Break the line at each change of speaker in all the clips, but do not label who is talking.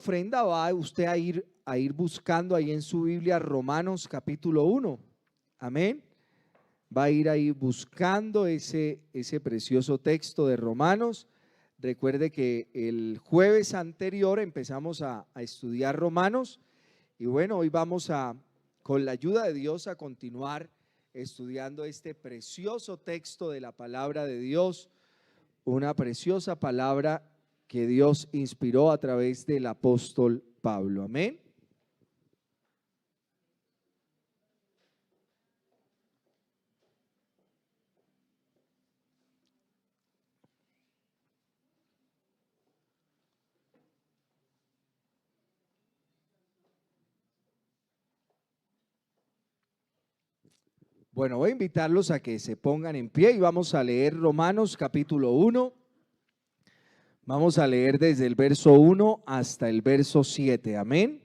ofrenda va usted a ir buscando ahí en su Biblia Romanos capítulo 1. Amén. Va a ir ahí buscando ese precioso texto de Romanos. Recuerde que el jueves anterior empezamos a estudiar Romanos y bueno, hoy vamos con la ayuda de Dios, a continuar estudiando este precioso texto de la palabra de Dios, una preciosa palabra que Dios inspiró a través del apóstol Pablo. Amén. Bueno, voy a invitarlos a que se pongan en pie y vamos a leer Romanos capítulo 1. Vamos a leer desde el verso 1 hasta el verso 7. Amén.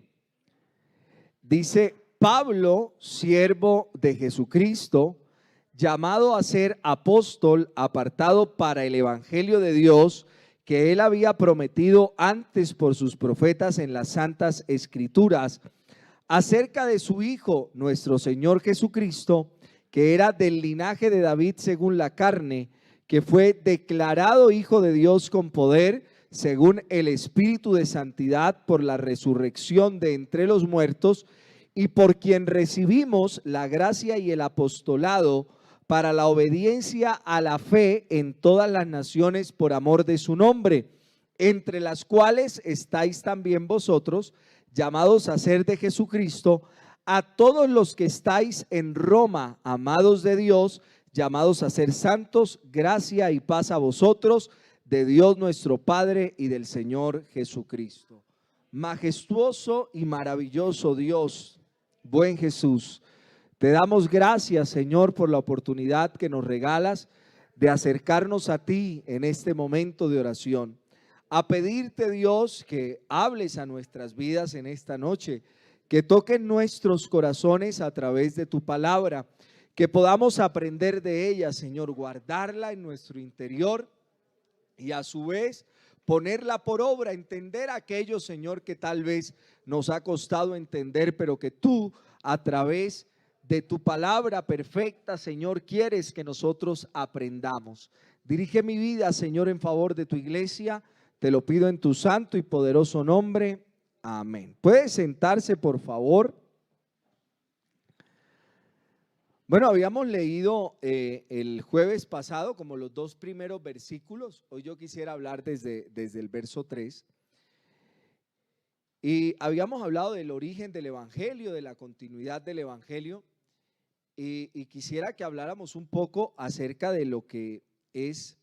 Dice: Pablo, siervo de Jesucristo, llamado a ser apóstol, apartado para el evangelio de Dios, que él había prometido antes por sus profetas en las santas escrituras, acerca de su Hijo, nuestro Señor Jesucristo, que era del linaje de David según la carne, que fue declarado Hijo de Dios con poder, según el Espíritu de santidad, por la resurrección de entre los muertos, y por quien recibimos la gracia y el apostolado para la obediencia a la fe en todas las naciones por amor de su nombre, entre las cuales estáis también vosotros, llamados a ser de Jesucristo, a todos los que estáis en Roma, amados de Dios, llamados a ser santos, gracia y paz a vosotros, de Dios nuestro Padre y del Señor Jesucristo. Majestuoso y maravilloso Dios, buen Jesús, te damos gracias, Señor, por la oportunidad que nos regalas de acercarnos a ti en este momento de oración, a pedirte, Dios, que hables a nuestras vidas en esta noche, que toquen nuestros corazones a través de tu palabra, que podamos aprender de ella, Señor, guardarla en nuestro interior y a su vez ponerla por obra, entender aquello, Señor, que tal vez nos ha costado entender, pero que tú a través de tu palabra perfecta, Señor, quieres que nosotros aprendamos. Dirige mi vida, Señor, en favor de tu iglesia. Te lo pido en tu santo y poderoso nombre. Amén. ¿Puede sentarse, por favor? Bueno, habíamos leído el jueves pasado como los dos primeros versículos. Hoy yo quisiera hablar desde el verso 3. Y habíamos hablado del origen del evangelio, de la continuidad del evangelio. Y quisiera que habláramos un poco acerca de lo que es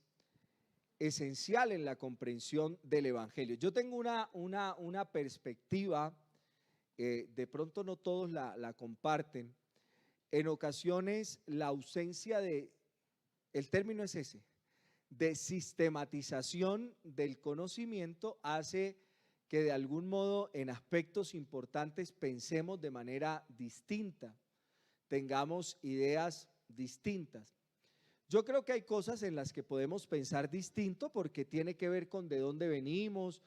esencial en la comprensión del evangelio. Yo tengo una perspectiva, de pronto no todos la comparten. En ocasiones la ausencia el término es ese, de sistematización del conocimiento hace que de algún modo en aspectos importantes pensemos de manera distinta, tengamos ideas distintas. Yo creo que hay cosas en las que podemos pensar distinto porque tiene que ver con de dónde venimos,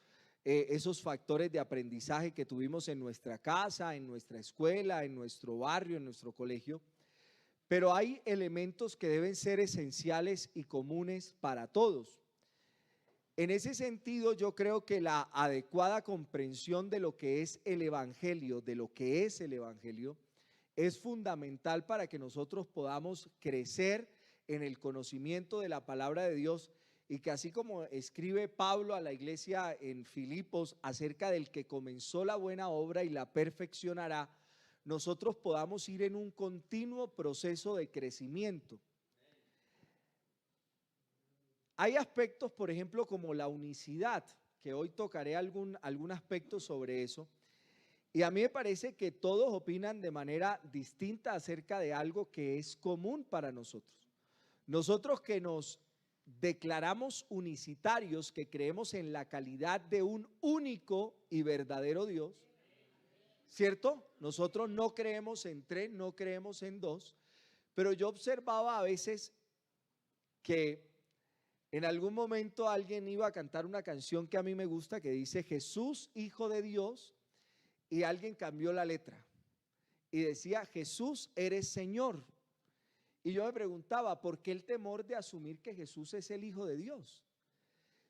esos factores de aprendizaje que tuvimos en nuestra casa, en nuestra escuela, en nuestro barrio, en nuestro colegio. Pero hay elementos que deben ser esenciales y comunes para todos. En ese sentido, yo creo que la adecuada comprensión de lo que es el evangelio, es fundamental para que nosotros podamos crecer en el conocimiento de la palabra de Dios, y que así como escribe Pablo a la iglesia en Filipos acerca del que comenzó la buena obra y la perfeccionará, nosotros podamos ir en un continuo proceso de crecimiento. Hay aspectos, por ejemplo, como la unicidad, que hoy tocaré algún aspecto sobre eso. Y a mí me parece que todos opinan de manera distinta acerca de algo que es común para nosotros. Nosotros que nos declaramos unicitarios, que creemos en la calidad de un único y verdadero Dios, ¿cierto? Nosotros no creemos en tres, no creemos en dos, pero yo observaba a veces que En algún momento alguien iba a cantar una canción que a mí me gusta, que dice Jesús, Hijo de Dios, y alguien cambió la letra y decía Jesús, eres Señor. Y yo me preguntaba, ¿por qué el temor de asumir que Jesús es el Hijo de Dios?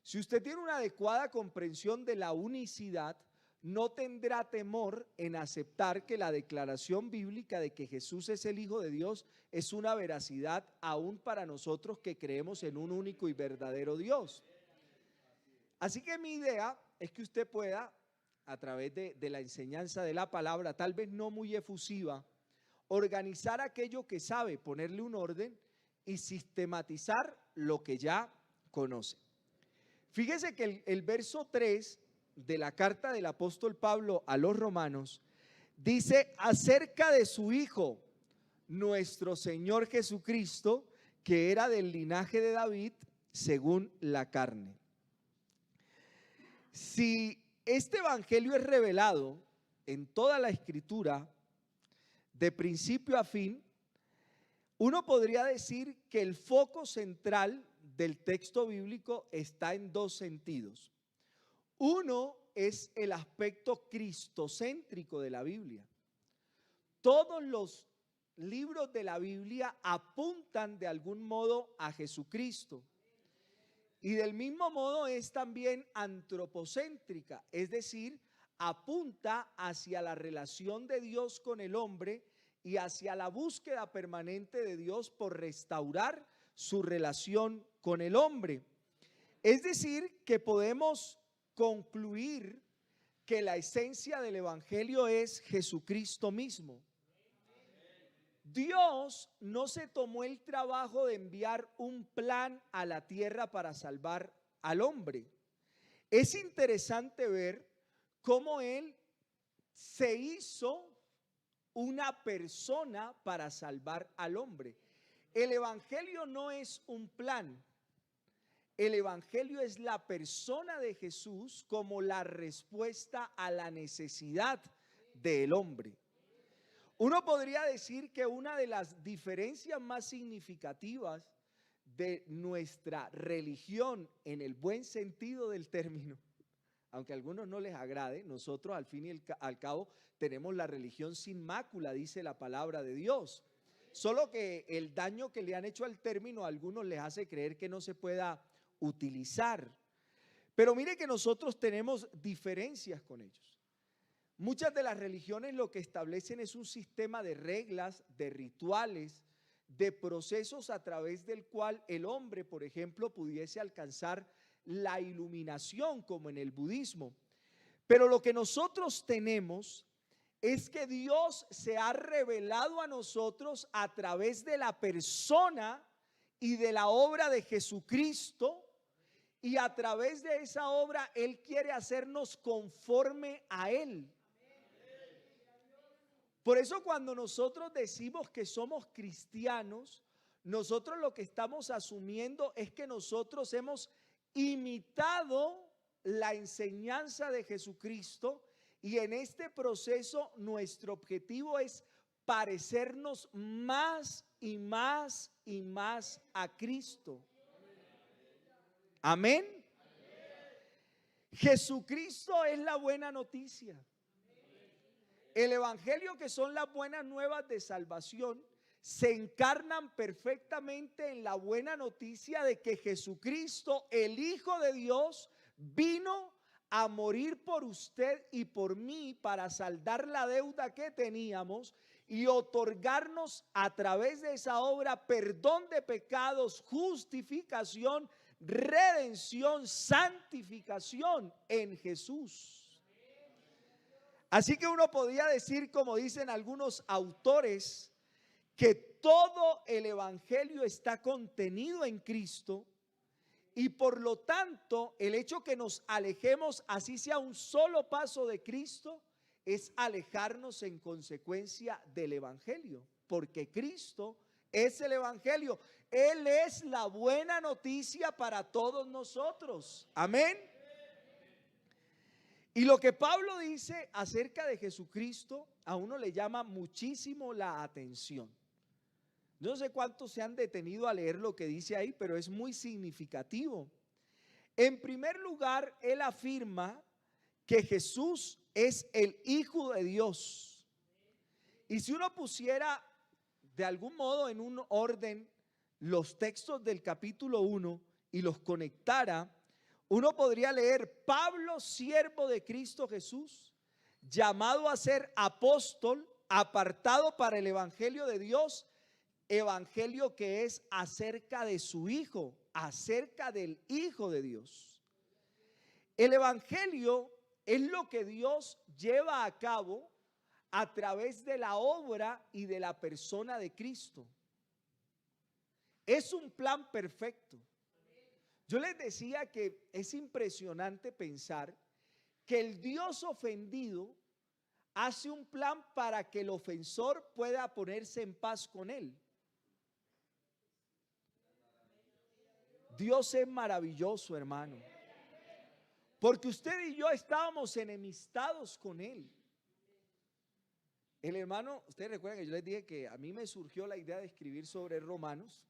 Si usted tiene una adecuada comprensión de la unicidad, no tendrá temor en aceptar que la declaración bíblica de que Jesús es el Hijo de Dios es una veracidad aún para nosotros que creemos en un único y verdadero Dios. Así que mi idea es que usted pueda, a través de la enseñanza de la palabra, tal vez no muy efusiva, organizar aquello que sabe, ponerle un orden y sistematizar lo que ya conoce. Fíjese que el verso 3 de la carta del apóstol Pablo a los romanos dice acerca de su Hijo, nuestro Señor Jesucristo, que era del linaje de David según la carne. Si este evangelio es revelado en toda la escritura, de principio a fin, uno podría decir que el foco central del texto bíblico está en dos sentidos. Uno es el aspecto cristocéntrico de la Biblia. Todos los libros de la Biblia apuntan de algún modo a Jesucristo. Y del mismo modo es también antropocéntrica, es decir, apunta hacia la relación de Dios con el hombre y hacia la búsqueda permanente de Dios por restaurar su relación con el hombre. Es decir, que podemos concluir que la esencia del evangelio es Jesucristo mismo. Dios no se tomó el trabajo de enviar un plan a la tierra para salvar al hombre. Es interesante ver cómo Él se hizo una persona para salvar al hombre. El evangelio no es un plan. El evangelio es la persona de Jesús como la respuesta a la necesidad del hombre. Uno podría decir que una de las diferencias más significativas de nuestra religión en el buen sentido del término, aunque a algunos no les agrade, nosotros al fin y al cabo tenemos la religión sin mácula, dice la palabra de Dios. Solo que el daño que le han hecho al término a algunos les hace creer que no se pueda utilizar. Pero mire que nosotros tenemos diferencias con ellos. Muchas de las religiones lo que establecen es un sistema de reglas, de rituales, de procesos a través del cual el hombre, por ejemplo, pudiese alcanzar la iluminación, como en el budismo. Pero lo que nosotros tenemos es que Dios se ha revelado a nosotros a través de la persona y de la obra de Jesucristo, y a través de esa obra Él quiere hacernos conforme a Él. Por eso cuando nosotros decimos que somos cristianos, nosotros lo que estamos asumiendo es que nosotros hemos imitado la enseñanza de Jesucristo, y en este proceso nuestro objetivo es parecernos más y más y más a Cristo. Amén. Jesucristo es la buena noticia. El evangelio, que son las buenas nuevas de salvación, se encarnan perfectamente en la buena noticia de que Jesucristo, el Hijo de Dios, vino a morir por usted y por mí para saldar la deuda que teníamos y otorgarnos a través de esa obra perdón de pecados, justificación, redención, santificación en Jesús. Así que uno podría decir, como dicen algunos autores, que todo el evangelio está contenido en Cristo, y por lo tanto el hecho que nos alejemos, así sea un solo paso de Cristo, es alejarnos en consecuencia del evangelio, porque Cristo es el evangelio. Él es la buena noticia para todos nosotros. Amén. Y lo que Pablo dice acerca de Jesucristo a uno le llama muchísimo la atención. Yo no sé cuántos se han detenido a leer lo que dice ahí, pero es muy significativo. En primer lugar, él afirma que Jesús es el Hijo de Dios. Y si uno pusiera de algún modo en un orden los textos del capítulo 1 y los conectara, uno podría leer: Pablo, siervo de Cristo Jesús, llamado a ser apóstol, apartado para el evangelio de Dios, evangelio que es acerca de su Hijo, acerca del Hijo de Dios. El evangelio es lo que Dios lleva a cabo a través de la obra y de la persona de Cristo. Es un plan perfecto. Yo les decía que es impresionante pensar que el Dios ofendido hace un plan para que el ofensor pueda ponerse en paz con él. Dios es maravilloso, hermano, porque usted y yo estábamos enemistados con él. El hermano, ustedes recuerdan que yo les dije que a mí me surgió la idea de escribir sobre Romanos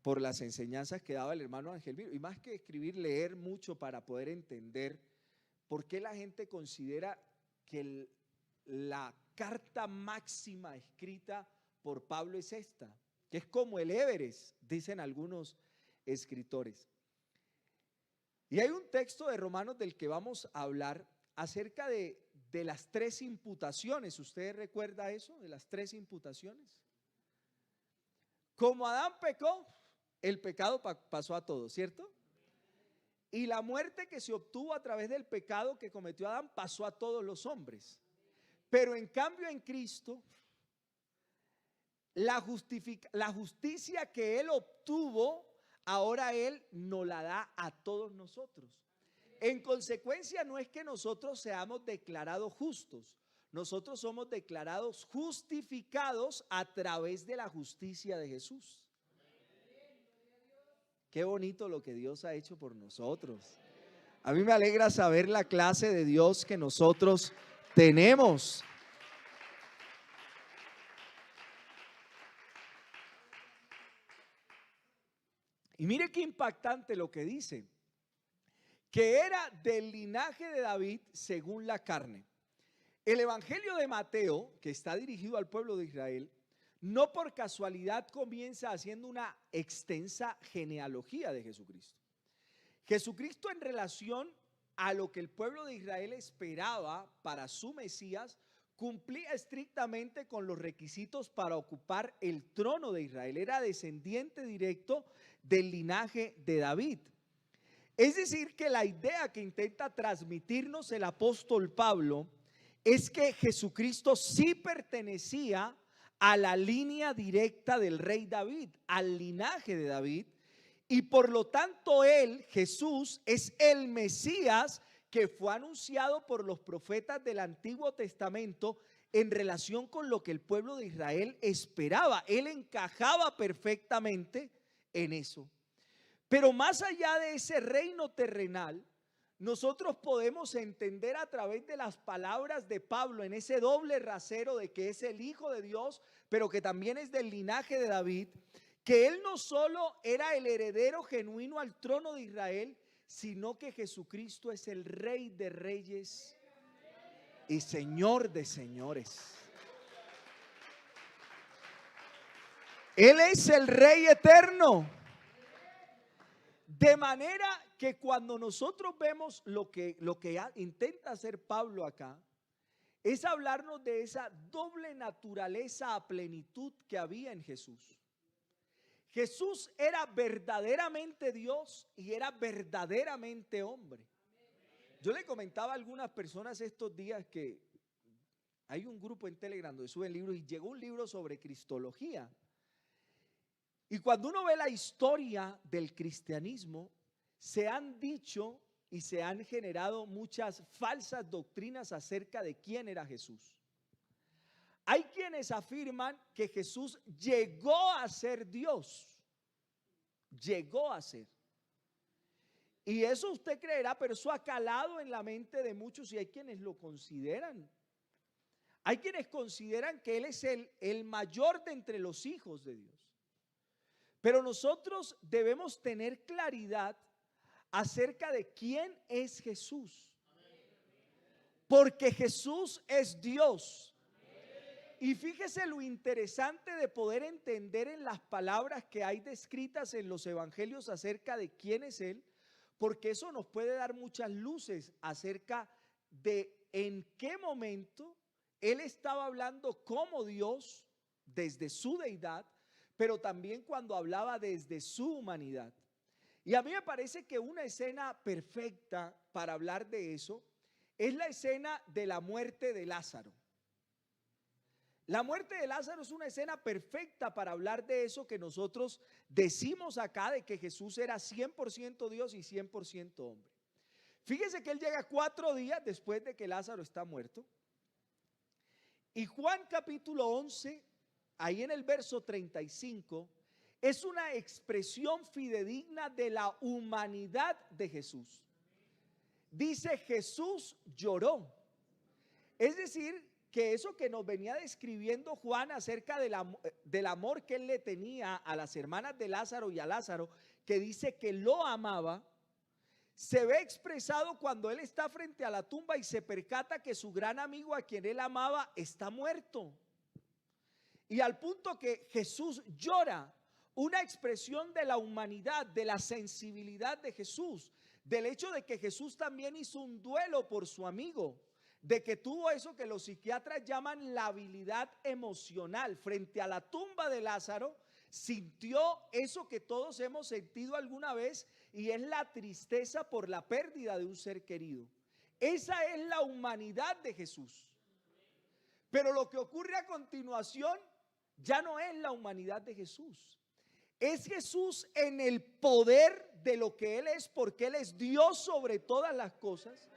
por las enseñanzas que daba el hermano Ángel, y más que escribir, leer mucho para poder entender por qué la gente considera que la carta máxima escrita por Pablo es esta, que es como el Everest, dicen algunos escritores. Y hay un texto de Romanos del que vamos a hablar acerca de las tres imputaciones. ¿Usted recuerda eso, de las tres imputaciones? Como Adán pecó, el pecado pasó a todos, ¿cierto? Y la muerte que se obtuvo a través del pecado que cometió Adán pasó a todos los hombres. Pero en cambio en Cristo, la justicia que Él obtuvo, ahora Él nos la da a todos nosotros. En consecuencia, no es que nosotros seamos declarados justos, nosotros somos declarados justificados a través de la justicia de Jesús. Qué bonito lo que Dios ha hecho por nosotros. A mí me alegra saber la clase de Dios que nosotros tenemos. Y mire qué impactante lo que dice, que era del linaje de David según la carne. El evangelio de Mateo, que está dirigido al pueblo de Israel, no por casualidad comienza haciendo una extensa genealogía de Jesucristo. Jesucristo, en relación a lo que el pueblo de Israel esperaba para su Mesías, cumplía estrictamente con los requisitos para ocupar el trono de Israel. Era descendiente directo del linaje de David. Es decir, que la idea que intenta transmitirnos el apóstol Pablo es que Jesucristo sí pertenecía a la línea directa del rey David, al linaje de David, y por lo tanto él, Jesús, es el Mesías que fue anunciado por los profetas del Antiguo Testamento en relación con lo que el pueblo de Israel esperaba. Él encajaba perfectamente en eso. Pero más allá de ese reino terrenal, nosotros podemos entender a través de las palabras de Pablo en ese doble rasero de que es el Hijo de Dios, pero que también es del linaje de David, que él no solo era el heredero genuino al trono de Israel, sino que Jesucristo es el Rey de Reyes y Señor de señores. Él es el Rey eterno. De manera que cuando nosotros vemos lo que intenta hacer Pablo acá, es hablarnos de esa doble naturaleza a plenitud que había en Jesús. Jesús era verdaderamente Dios y era verdaderamente hombre. Yo le comentaba a algunas personas estos días que hay un grupo en Telegram donde suben libros y llegó un libro sobre cristología. Y cuando uno ve la historia del cristianismo, se han dicho y se han generado muchas falsas doctrinas acerca de quién era Jesús. Hay quienes afirman que Jesús llegó a ser Dios. Llegó a ser. Y eso usted creerá, pero eso ha calado en la mente de muchos y hay quienes lo consideran. Hay quienes consideran que Él es el mayor de entre los hijos de Dios. Pero nosotros debemos tener claridad acerca de quién es Jesús. Porque Jesús es Dios. Y fíjese lo interesante de poder entender en las palabras que hay descritas en los evangelios acerca de quién es Él, porque eso nos puede dar muchas luces acerca de en qué momento Él estaba hablando como Dios desde su deidad, pero también cuando hablaba desde su humanidad. Y a mí me parece que una escena perfecta para hablar de eso es la escena de la muerte de Lázaro. La muerte de Lázaro es una escena perfecta para hablar de eso que nosotros decimos acá, de que Jesús era 100% Dios y 100% hombre. Fíjese que Él llega 4 días después de que Lázaro está muerto. Y Juan capítulo 11, ahí en el verso 35, es una expresión fidedigna de la humanidad de Jesús. Dice: Jesús lloró. Es decir, que eso que nos venía describiendo Juan acerca del amor que él le tenía a las hermanas de Lázaro y a Lázaro, que dice que lo amaba, se ve expresado cuando él está frente a la tumba y se percata que su gran amigo, a quien él amaba, está muerto. Y al punto que Jesús llora, una expresión de la humanidad, de la sensibilidad de Jesús, del hecho de que Jesús también hizo un duelo por su amigo, de que tuvo eso que los psiquiatras llaman la habilidad emocional. Frente a la tumba de Lázaro, sintió eso que todos hemos sentido alguna vez, y es la tristeza por la pérdida de un ser querido. Esa es la humanidad de Jesús. Pero lo que ocurre a continuación ya no es la humanidad de Jesús. Es Jesús en el poder de lo que Él es, porque Él es Dios sobre todas las cosas,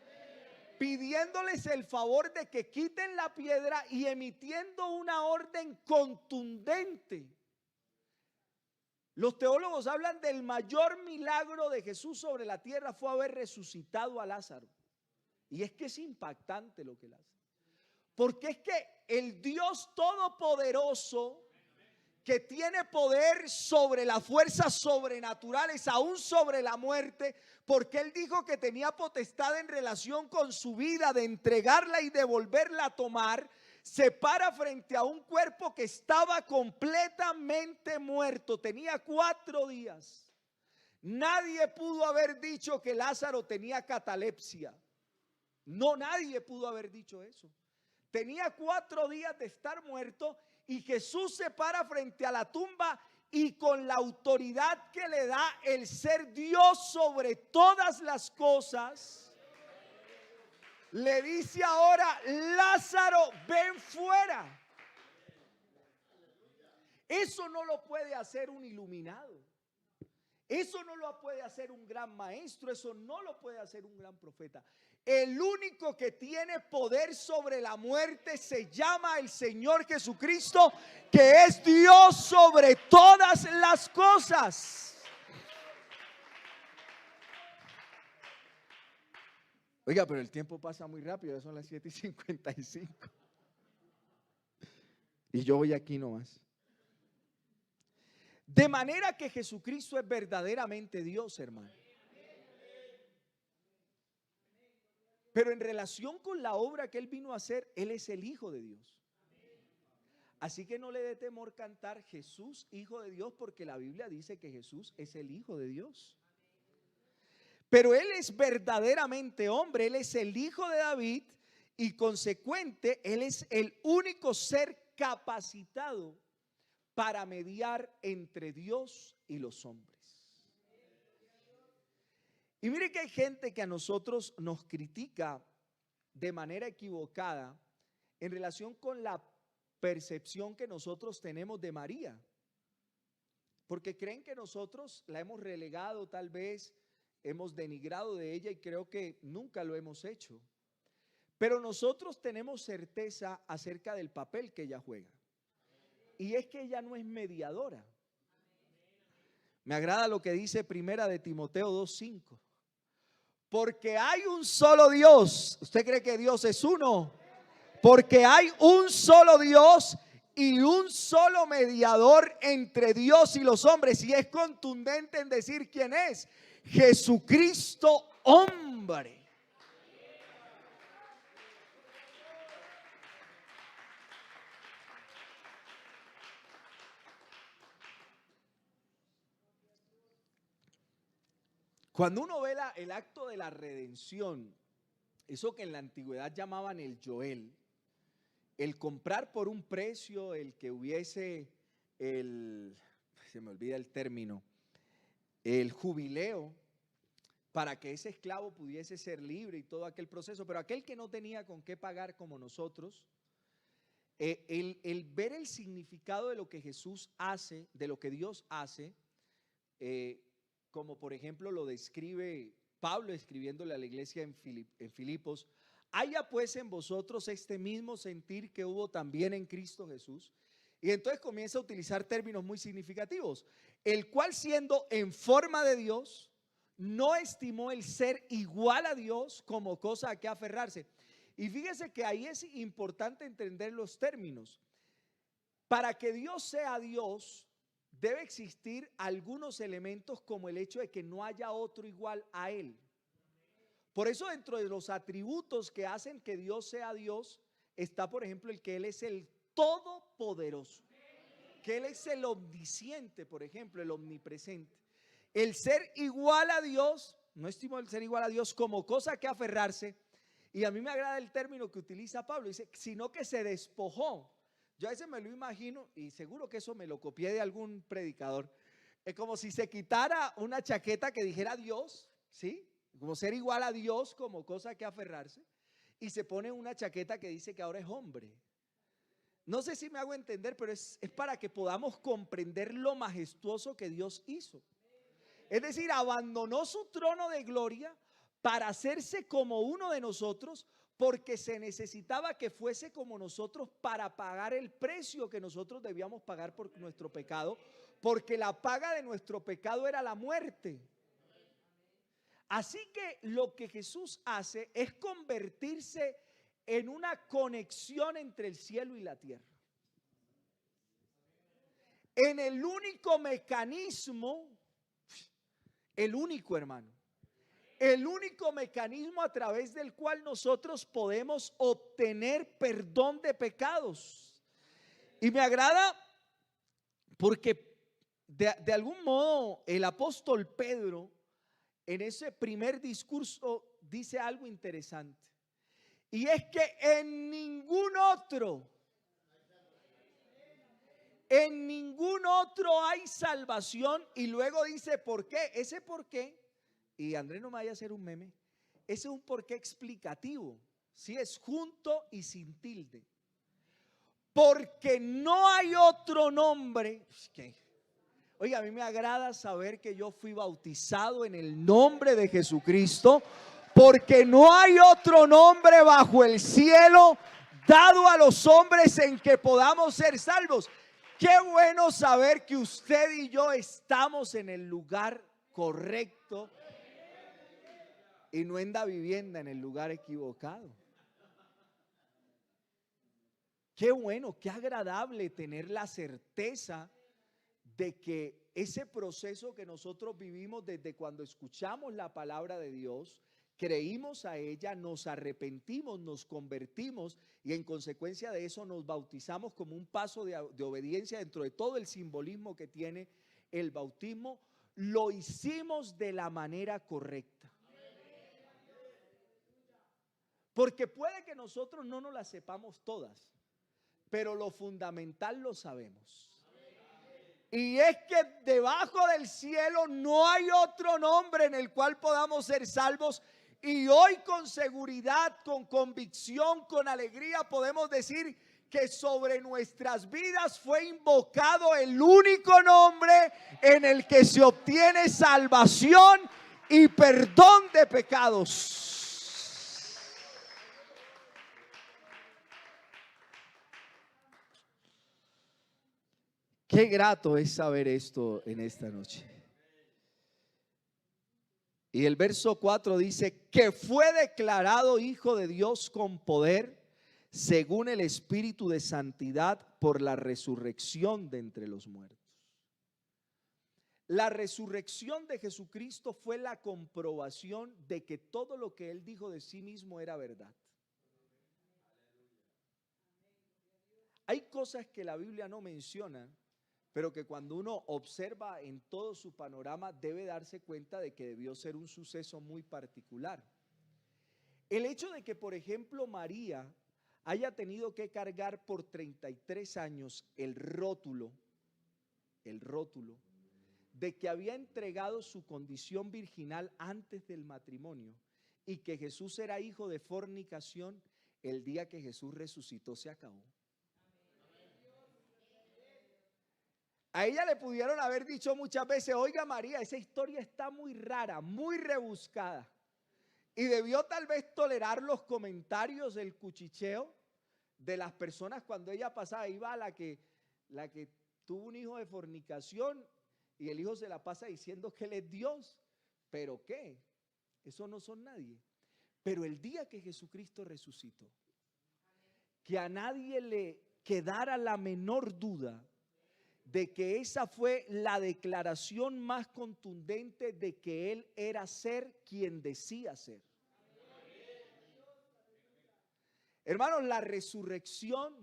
pidiéndoles el favor de que quiten la piedra y emitiendo una orden contundente. Los teólogos hablan del mayor milagro de Jesús sobre la tierra fue haber resucitado a Lázaro. Y es que es impactante lo que Él hace. Porque es que el Dios todopoderoso, que tiene poder sobre las fuerzas sobrenaturales, aún sobre la muerte, porque Él dijo que tenía potestad en relación con su vida de entregarla y de volverla a tomar, se para frente a un cuerpo que estaba completamente muerto, tenía 4 días. Nadie pudo haber dicho que Lázaro tenía catalepsia. No, nadie pudo haber dicho eso. Tenía 4 días de estar muerto, y Jesús se para frente a la tumba y con la autoridad que le da el ser Dios sobre todas las cosas, le dice ahora: Lázaro, ven fuera. Eso no lo puede hacer un iluminado. Eso no lo puede hacer un gran maestro. Eso no lo puede hacer un gran profeta. El único que tiene poder sobre la muerte se llama el Señor Jesucristo, que es Dios sobre todas las cosas. Oiga, pero el tiempo pasa muy rápido, ya son las 7:55. Y yo voy aquí nomás. De manera que Jesucristo es verdaderamente Dios, hermano. Pero en relación con la obra que Él vino a hacer, Él es el Hijo de Dios. Así que no le dé temor cantar Jesús, Hijo de Dios, porque la Biblia dice que Jesús es el Hijo de Dios. Pero Él es verdaderamente hombre, Él es el Hijo de David, y consecuente, Él es el único ser capacitado para mediar entre Dios y los hombres. Y mire que hay gente que a nosotros nos critica de manera equivocada en relación con la percepción que nosotros tenemos de María, porque creen que nosotros la hemos relegado, tal vez hemos denigrado de ella, y creo que nunca lo hemos hecho. Pero nosotros tenemos certeza acerca del papel que ella juega, y es que ella no es mediadora. Me agrada lo que dice Primera de Timoteo 2:5. Porque hay un solo Dios. ¿Usted cree que Dios es uno? Porque hay un solo Dios y un solo mediador entre Dios y los hombres. Y es contundente en decir quién es: Jesucristo hombre. Cuando uno ve el acto de la redención, eso que en la antigüedad llamaban el Joel, el comprar por un precio, el que hubiese se me olvida el término, el jubileo, para que ese esclavo pudiese ser libre y todo aquel proceso, pero aquel que no tenía con qué pagar como nosotros, el ver el significado de lo que Jesús hace, de lo que Dios hace, como por ejemplo lo describe Pablo escribiéndole a la iglesia en Filipos: haya pues en vosotros este mismo sentir que hubo también en Cristo Jesús. Y entonces comienza a utilizar términos muy significativos: el cual, siendo en forma de Dios, no estimó el ser igual a Dios como cosa a que aferrarse. Y fíjese que ahí es importante entender los términos. Para que Dios sea Dios, debe existir algunos elementos, como el hecho de que no haya otro igual a Él. Por eso, dentro de los atributos que hacen que Dios sea Dios, está por ejemplo el que Él es el todopoderoso, que Él es el omnisciente, por ejemplo, el omnipresente. El ser igual a Dios, no estimó el ser igual a Dios como cosa que aferrarse. Y a mí me agrada el término que utiliza Pablo, dice, sino que se despojó. Yo a veces me lo imagino, y seguro que eso me lo copié de algún predicador, es como si se quitara una chaqueta que dijera Dios, ¿sí? Como ser igual a Dios como cosa que aferrarse, y se pone una chaqueta que dice que ahora es hombre. No sé si me hago entender, pero es para que podamos comprender lo majestuoso que Dios hizo. Es decir, abandonó su trono de gloria para hacerse como uno de nosotros, porque se necesitaba que fuese como nosotros para pagar el precio que nosotros debíamos pagar por nuestro pecado, porque la paga de nuestro pecado era la muerte. Así que lo que Jesús hace es convertirse en una conexión entre el cielo y la tierra, en el único mecanismo, el único, hermano, el único mecanismo a través del cual nosotros podemos obtener perdón de pecados. Y me agrada porque de algún modo el apóstol Pedro en ese primer discurso dice algo interesante, y es que en ningún otro hay salvación. Y luego dice ¿por qué? Ese por qué, y Andrés no me vaya a hacer un meme, ese es un por qué explicativo, si es junto y sin tilde. Porque no hay otro nombre. Oiga, a mí me agrada saber que yo fui bautizado en el nombre de Jesucristo, porque no hay otro nombre bajo el cielo dado a los hombres en que podamos ser salvos. Qué bueno saber que usted y yo estamos en el lugar correcto y no en la vivienda en el lugar equivocado. Qué bueno, qué agradable tener la certeza de que ese proceso que nosotros vivimos desde cuando escuchamos la palabra de Dios, creímos a ella, nos arrepentimos, nos convertimos y en consecuencia de eso nos bautizamos como un paso de obediencia dentro de todo el simbolismo que tiene el bautismo, lo hicimos de la manera correcta. Porque puede que nosotros no nos las sepamos todas, pero lo fundamental lo sabemos. Y es que debajo del cielo no hay otro nombre en el cual podamos ser salvos. Y hoy con seguridad, con convicción, con alegría podemos decir que sobre nuestras vidas fue invocado el único nombre en el que se obtiene salvación y perdón de pecados. Qué grato es saber esto en esta noche. Y el verso 4 dice que fue declarado hijo de Dios con poder, según el Espíritu de santidad, por la resurrección de entre los muertos. La resurrección de Jesucristo fue la comprobación de que todo lo que Él dijo de sí mismo era verdad. Hay cosas que la Biblia no menciona, pero que cuando uno observa en todo su panorama debe darse cuenta de que debió ser un suceso muy particular. El hecho de que, por ejemplo, María haya tenido que cargar por 33 años el rótulo de que había entregado su condición virginal antes del matrimonio y que Jesús era hijo de fornicación, el día que Jesús resucitó se acabó. A ella le pudieron haber dicho muchas veces: oiga María, esa historia está muy rara, muy rebuscada. Y debió tal vez tolerar los comentarios, el cuchicheo de las personas cuando ella pasaba. Iba la que tuvo un hijo de fornicación y el hijo se la pasa diciendo que él es Dios. ¿Pero qué? Eso no son nadie. Pero el día que Jesucristo resucitó, que a nadie le quedara la menor duda de que esa fue la declaración más contundente de que Él era ser quien decía ser. Hermanos, la resurrección,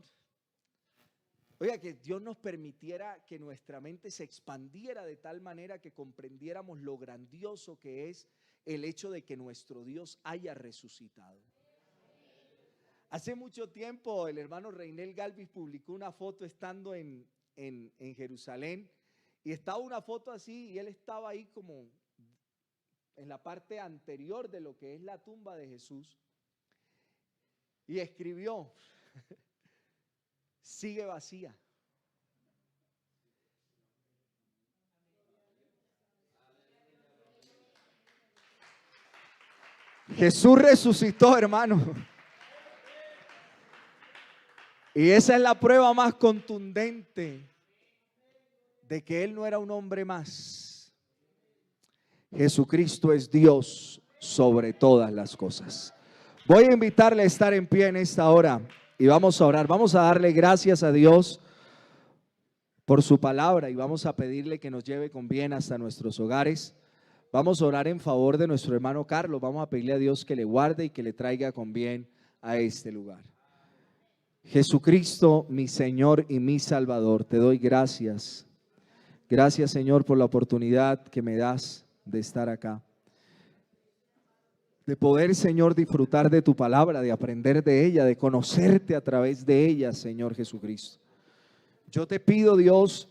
oiga, que Dios nos permitiera que nuestra mente se expandiera de tal manera que comprendiéramos lo grandioso que es el hecho de que nuestro Dios haya resucitado. Hace mucho tiempo el hermano Reinel Galvis publicó una foto estando en Jerusalén, y estaba una foto así y él estaba ahí como en la parte anterior de lo que es la tumba de Jesús, y escribió: sigue vacía. Jesús resucitó, hermano. Y esa es la prueba más contundente de que Él no era un hombre más. Jesucristo es Dios sobre todas las cosas. Voy a invitarle a estar en pie en esta hora y vamos a orar. Vamos a darle gracias a Dios por su palabra y vamos a pedirle que nos lleve con bien hasta nuestros hogares. Vamos a orar en favor de nuestro hermano Carlos. Vamos a pedirle a Dios que le guarde y que le traiga con bien a este lugar. Jesucristo, mi Señor y mi Salvador, te doy gracias. Gracias, Señor, por la oportunidad que me das de estar acá, de poder, Señor, disfrutar de tu palabra, de aprender de ella, de conocerte a través de ella, Señor Jesucristo. Yo te pido, Dios,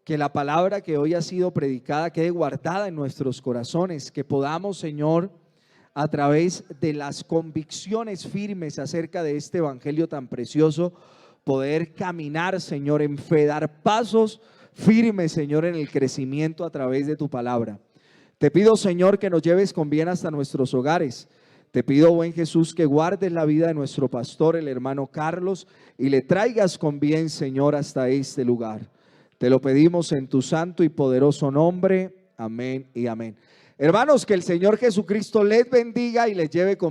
que la palabra que hoy ha sido predicada quede guardada en nuestros corazones, que podamos, Señor, a través de las convicciones firmes acerca de este evangelio tan precioso, poder caminar, Señor, en fe, dar pasos firmes, Señor, en el crecimiento a través de tu palabra. Te pido, Señor, que nos lleves con bien hasta nuestros hogares. Te pido, buen Jesús, que guardes la vida de nuestro pastor, el hermano Carlos, y le traigas con bien, Señor, hasta este lugar. Te lo pedimos en tu santo y poderoso nombre. Amén y amén. Hermanos, que el Señor Jesucristo les bendiga y les lleve con